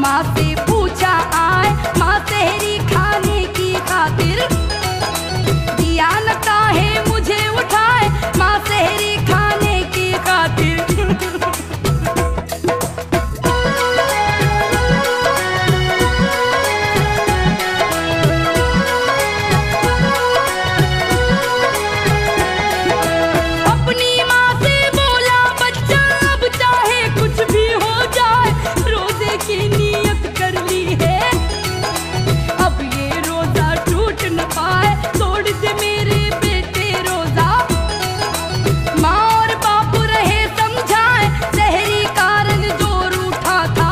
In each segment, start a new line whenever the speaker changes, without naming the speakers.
माँ से पूछा आए, माँ सहरी खाने की खातिर दिया न काहे मुझे उठाए, माँ सहरी खाने की खातिर। अपनी माँ से बोला बच्चा अब चाहे कुछ भी हो जाए, रोजे की नियत कर ली है, अब ये रोजा टूट न पाए, तोड़ दे मेरे बेटे रोजा। माँ और बाप रहे समझाए, सहरी कारण जोर उठा था,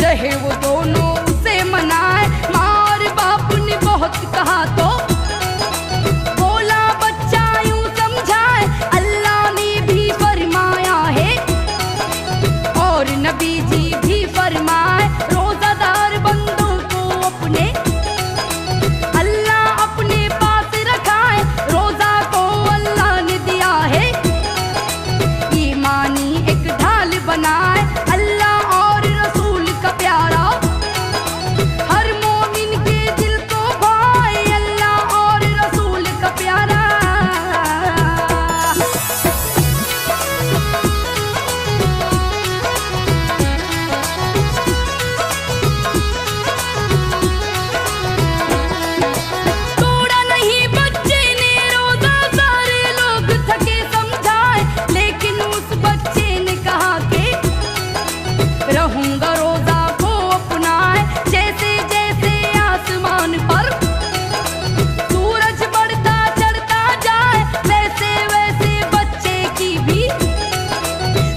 रहे वो दोनों उसे मनाए। माँ और बाप ने बहुत कहा तो बोला बच्चा यूं समझाए, अल्लाह ने भी फरमाया है और नबी जी भी फरमाए, रोजादार बंदों को अपने अल्लाह अपने पास रखाए, रोजा को अल्लाह ने दिया है ईमानी एक ढाल बनाए। अल्लाह और रसूल का प्यारा हर मोमिन के दिल को भाए, अल्लाह और रसूल का प्यारा। तोड़ा नहीं बच्चे ने रोजा, सारे लोग थके समझाए, लेकिन उस बच्चे ने कहा कि रहूंगा रोजा को अपनाए। जैसे जैसे आसमान पर सूरज बढ़ता चढ़ता जाए, वैसे वैसे बच्चे की भी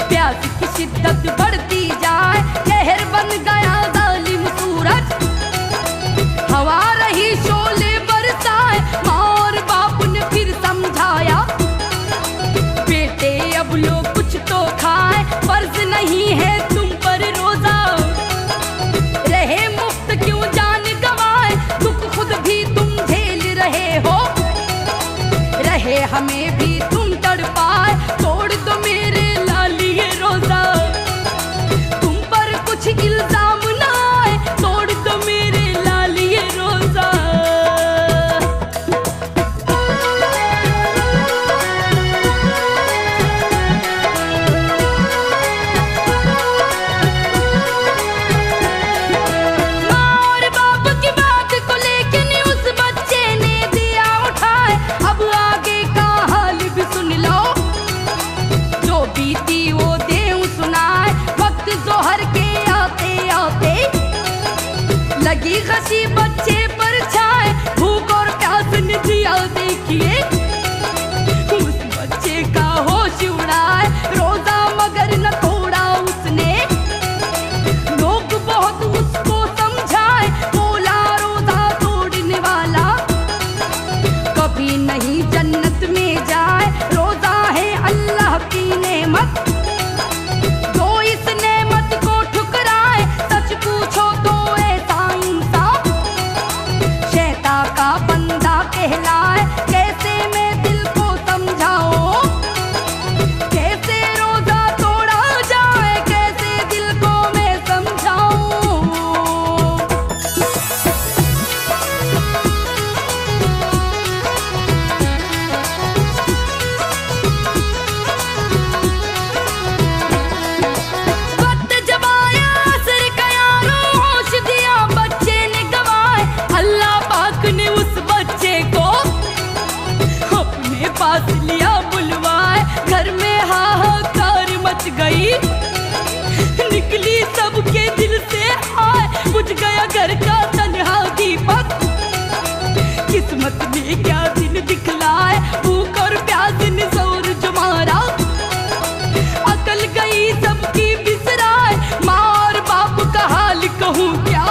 प्यास की शिद्दत बढ़ती जाए। कहर बन गया जालिम सूरज, हवा रही शोले बरसाए। माँ और बाप ने फिर समझाया बेटे अब लो कुछ तो खाए, फर्ज नहीं है तुम पर रोजा, रहे मुफ्त क्यों जान गवाए, दुख खुद भी तुम झेल रहे हो, रहे हमें भी तुम तड़पाए, तोड़ दो मेरे लाली ये रोजा, तुम पर कुछ इल्जाम ना आए, तोड़ दो मेरे लाली ये रोजा। माँ और बाप की बात को लेकिन उस बच्चे ने दिया उठाए, अब आगे का हाल भी सुन लो, जो बीती वो देऊं सुनाए। वक्त जोहर के आते आते लगी खसी बच्चे पर छाए, भूख और प्यास ने जिया देखिए उस बच्चे का होश उड़ाए, रोजा मगर न तोड़ा उसने, लोग बहुत उसको समझाए, बोला रोजा तोड़ने वाला कभी नहीं जन्नत में जाए। रोजा है अल्लाह की नेमत, जो इस नेमत को ठुकराए, सच पूछो तो ऐसा इंसान शैतान का बंदा कहलाए। कैसे मैं दिल को समझाऊं, कैसे रोजा तोड़ा जाए, कैसे दिल को मैं समझाऊं। वक्त जब आया असर का यारों, होश दिया बच्चे ने गवाए, अल्लाह पाक ने उस बच्चे को अपने पास लिया बुलवाए। घर में हाहाकार मच गई, निकली सबके दिल से हाय, बुझ गया घर का तन्हा दीपक, किस्मत ने क्या दिन दिखलाए, भूख और प्यास ने जोर जो मारा, अकल गई सबकी बिसराए। माँ और बाप का हाल कहूँ क्या,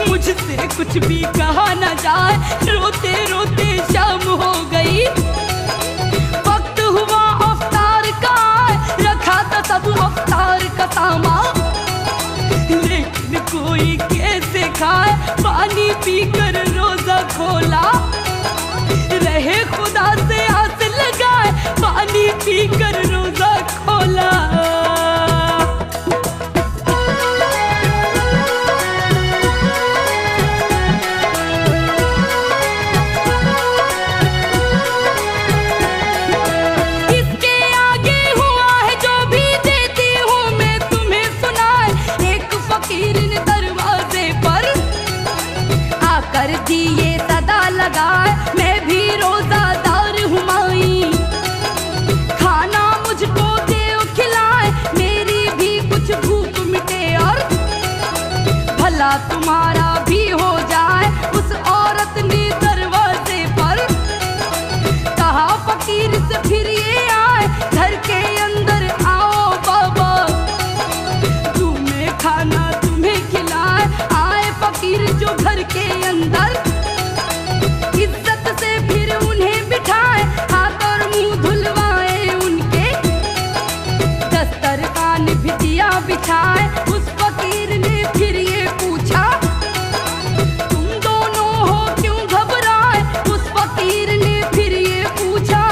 मुझसे कुछ भी कहा न जाए, रोते रोते शाम हो गई, वक्त हुआ अफ्तार का, रखा था सब अफ्तार का सामान, लेकिन कोई कैसे खाए, पानी पीकर रोजा खोला, रहे खुदा से आस लगाए, पानी पीकर रोजा खोला। कर दिए सदा लगाए, मैं भी रोजादार हूँ माई। खाना मुझको देव खिलाए, मेरी भी कुछ भूख मिटे और भला तुम्हारा भी हो जाए। उस औरत ने दरवाजे पर कहा फकीर से फिर ये आए, घर के अंदर आओ बाबा, तुम्हें खाना तुम्हें खिलाए। आए फकीर जो घर के अंदर, इज्जत से फिर उन्हें बिठाए, हाथ और मुंह धुलवाए उनके, दस्तरखान भी दिया बिछाए। उस फकीर ने फिर ये पूछा, तुम दोनों हो क्यों घबराए? उस फकीर ने फिर ये पूछा।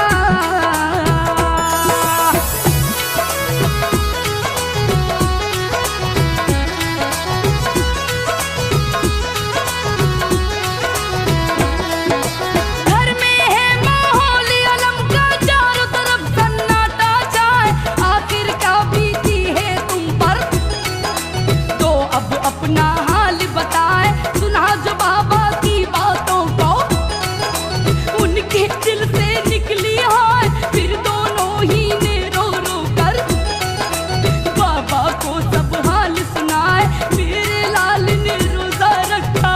घर में है माहौल अलम का, चारों तरफ सन्नाटा छाए, आखिर क्या बीती है तुम पर, तो अब अपना हाल बताए। सुना जो बाबा की बातों को, उनके दिल से निकली हाय, फिर दोनों ही ने रो रो कर बाबा को सब हाल सुनाए। मेरे लाल ने रोजा रखा,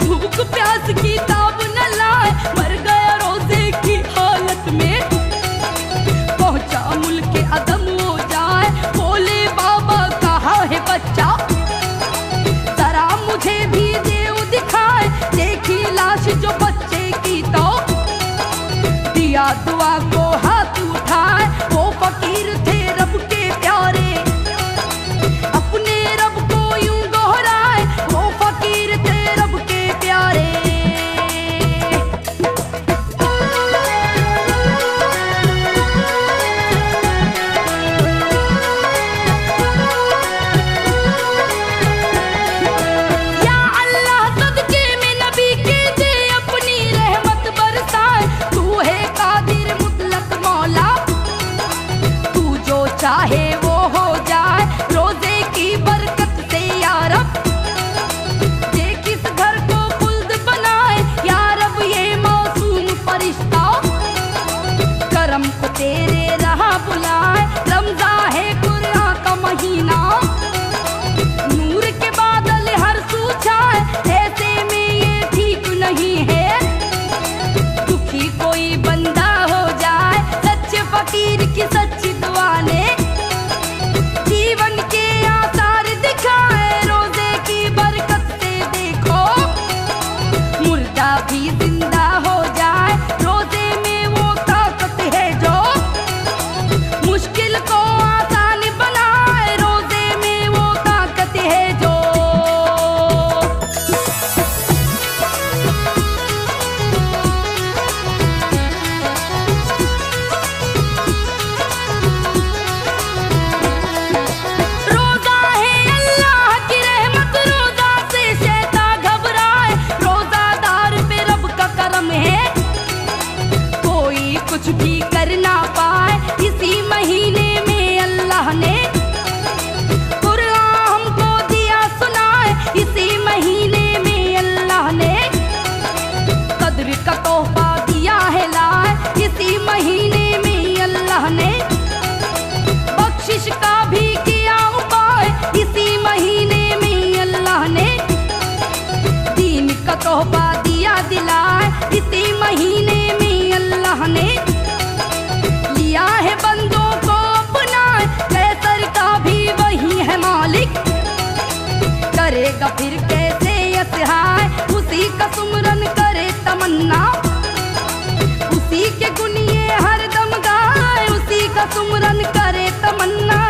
भूख प्यास की ताब न लाए, मर गया रोजे की हालत में, पहुंचा मुल्क अदम हो जाए। बोले बाबा कहा है बच्चा, जरा मुझे भी देव दिखाए। देखी लाश जो बच्चे की तो दिया दुआ को हाथ उठाए। वो फकीर थे रब के प्यारे, अपने रब को यूं दोहराए। वो फकीर थे रब के प्यारे। या अल्लाह सदके में नबी के दे अपनी रहमत बरसाए। तू है कादिर मुतलक मौला, तू जो चाहे वो हो जाए। रोजे की बरकत से या रब, जे किस घर को खुल्द बनाए। या रब ये मासूम फरिश्ता, करम को तेरे राह बुलाए। रमजा है कुरान का महीना, नूर के बादल हर सू छाए। ऐसे में ये ठीक नहीं है, दुखी कोई बंदा हो जाए। सच्चे फकीर की सच्ची दुआ ने जीवन के आसार दिखाए। रोजे की बरकत से देखो, मुर्दा भी जिंदा हो जाए। रोजे में वो ताकत है जो मुश्किल को आसान बनाए। रोजे में वो ताकत है जो रोजा है अल्लाह की रहमत, रोजा से शैतान घबराए। रोजादार पे रब का करम है, कोई कुछ भी कर ना पाए। इसी महीने में अल्लाह ने कुरान हमको दिया सुनाए। इसी महीने में अल्लाह ने कद्र का तोहफा दिया है लाए। इसी महीने में अल्लाह ने बख्शिश का भी किया उपाय। इसी महीने में अल्लाह ने दीन का तोहफा दिया दिलाए। इसी महीने में अल्लाह ने लिया है बंदों को अपनाए। कैसर का भी वही है मालिक, करेगा फिर कैसे असहाय। उसी का सुमरन करे तमन्ना, उसी के गुनिए हर दम गाए। उसी का सुमरन करे तमन्ना,